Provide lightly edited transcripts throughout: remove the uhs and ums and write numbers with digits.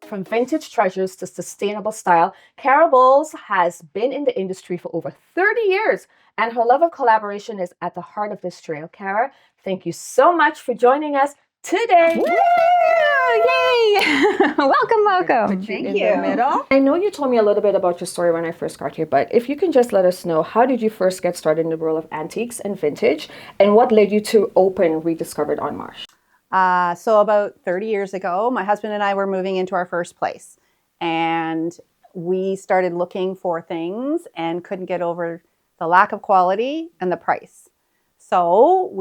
from vintage treasures to sustainable style, Cara Bowles has been in the industry for over 30 years, and her love of collaboration is at the heart of this trail. Cara, thank you so much for joining us today. Woo! Yay! welcome. Thank you. I know you told me a little bit about your story when I first got here, but if you can just let us know, how did you first get started in the world of antiques and vintage, and what led you to open reDiscovered on Marsh? So about 30 years ago, my husband and I were moving into our first place, and we started looking for things and couldn't get over the lack of quality and the price. So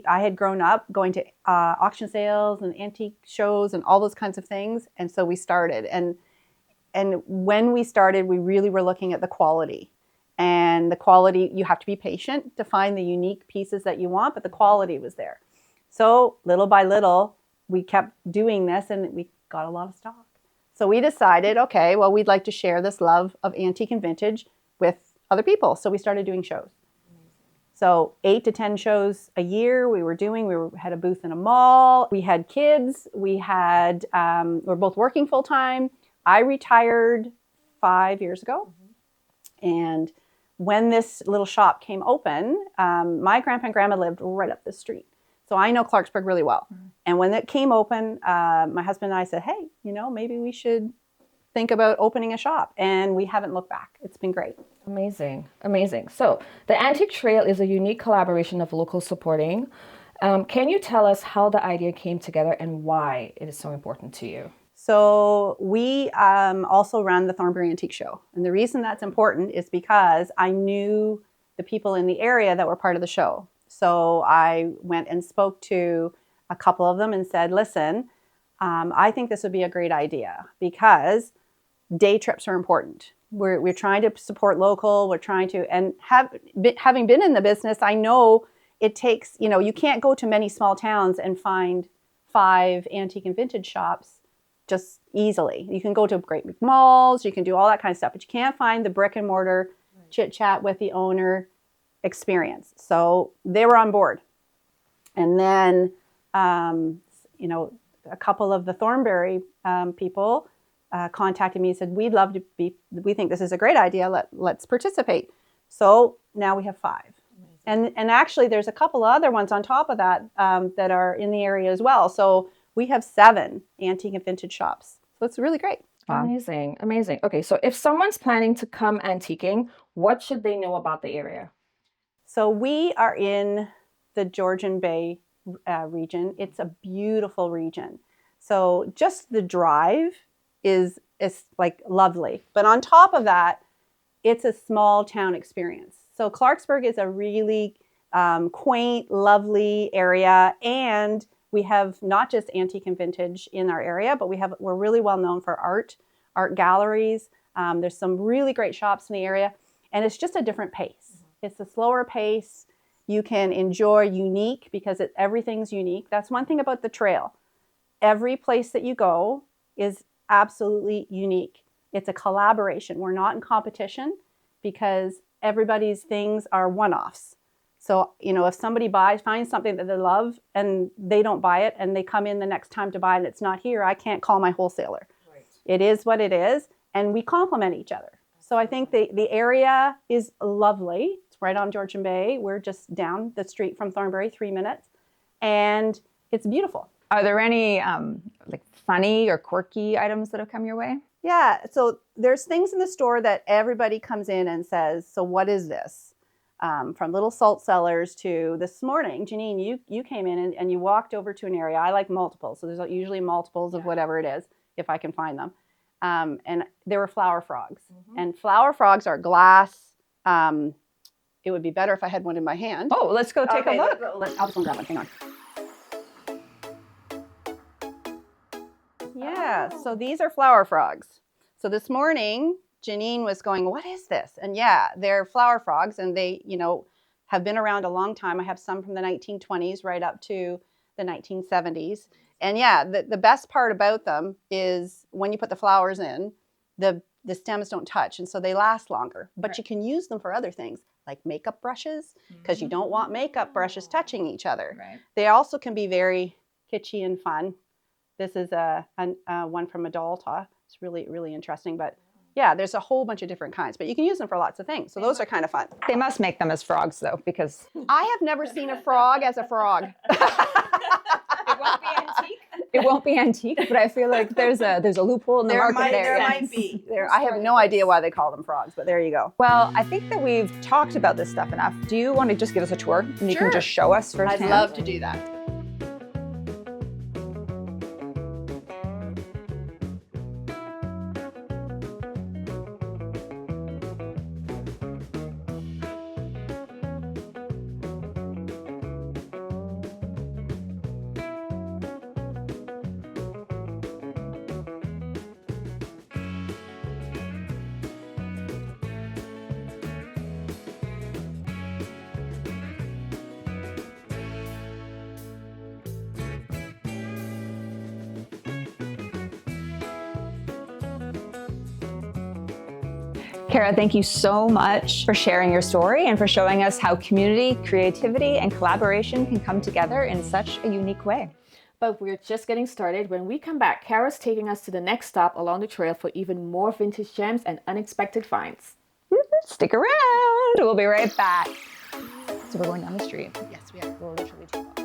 I had grown up going to auction sales and antique shows and all those kinds of things, and so we started. And when we started, we really were looking at the quality. And the quality, you have to be patient to find the unique pieces that you want, but the quality was there. So little by little, we kept doing this and we got a lot of stock. So we decided, okay, well, we'd like to share this love of antique and vintage with other people. So we started doing shows. So 8 to 10 shows a year we had a booth in a mall. We had kids. We're both working full time. I retired 5 years ago. And when this little shop came open, my grandpa and grandma lived right up the street. So I know Clarksburg really well. And when it came open, my husband and I said, hey, maybe we should think about opening a shop. And we haven't looked back. It's been great. Amazing. So the Antique Trail is a unique collaboration of locals supporting. Can you tell us how the idea came together and why it is so important to you? So we also run the Thornbury Antique Show. And the reason that's important is because I knew the people in the area that were part of the show. So I went and spoke to a couple of them and said, listen, I think this would be a great idea because day trips are important. We're trying to support local. We're trying to, and having been in the business, I know it takes, you can't go to many small towns and find 5 antique and vintage shops just easily. You can go to great big malls, you can do all that kind of stuff, but you can't find the brick and mortar chit chat with the owner experience. So they were on board. And then, a couple of the Thornbury people contacted me and said, we think this is a great idea. Let's participate. So now we have 5. And actually there's a couple other ones on top of that that are in the area as well. So we have 7 antique and vintage shops. So it's really great. Wow. Amazing. Okay, so if someone's planning to come antiquing, what should they know about the area? So we are in the Georgian Bay region. It's a beautiful region. So just the drive is like lovely. But on top of that, it's a small town experience. So Clarksburg is a really quaint, lovely area. And we have not just antique and vintage in our area, but we're really well known for art galleries. There's some really great shops in the area. And it's just a different pace. It's a slower pace. You can enjoy unique because everything's unique. That's one thing about the trail. Every place that you go is absolutely unique. It's a collaboration. We're not in competition because everybody's things are one-offs. So, if somebody finds something that they love and they don't buy it and they come in the next time to buy it and it's not here, I can't call my wholesaler. Right. It is what it is, and we complement each other. So I think the area is lovely. It's right on Georgian Bay. We're just down the street from Thornbury, 3 minutes, and it's beautiful. Are there any funny or quirky items that have come your way? Yeah, so there's things in the store that everybody comes in and says, so what is this? From little salt cellars to this morning, Janine, you came in and you walked over to an area. I like multiples, so there's usually multiples of whatever it is, if I can find them. And there were flower frogs. And flower frogs are glass. It would be better if I had one in my hand. Oh, let's go take a look. I'll just go grab one, hang on. Yeah, so these are flower frogs. So this morning, Janine was going, what is this? And yeah, they're flower frogs, and they, have been around a long time. I have some from the 1920s right up to the 1970s. And yeah, the best part about them is when you put the flowers in, the stems don't touch, and so they last longer. But you can use them for other things, like makeup brushes, because you don't want makeup brushes touching each other. Right. They also can be very kitschy and fun. This is a one from Adalta. It's really, really interesting. But yeah, there's a whole bunch of different kinds, but you can use them for lots of things. So those are kind of fun. They must make them as frogs though, because I have never seen a frog as a frog. It won't be antique. it won't be antique, but I feel like there's a loophole in the market there. There might be. I have no idea why they call them frogs, but there you go. Well, I think that we've talked about this stuff enough. Do you want to just give us a tour and you Sure. can just show us firsthand? I'd love to do that. Kara, thank you so much for sharing your story and for showing us how community, creativity, and collaboration can come together in such a unique way. But we're just getting started. When we come back, Kara's taking us to the next stop along the trail for even more vintage gems and unexpected finds. Stick around. We'll be right back. So we're going down the street. Yes, we are. We're literally 2 blocks.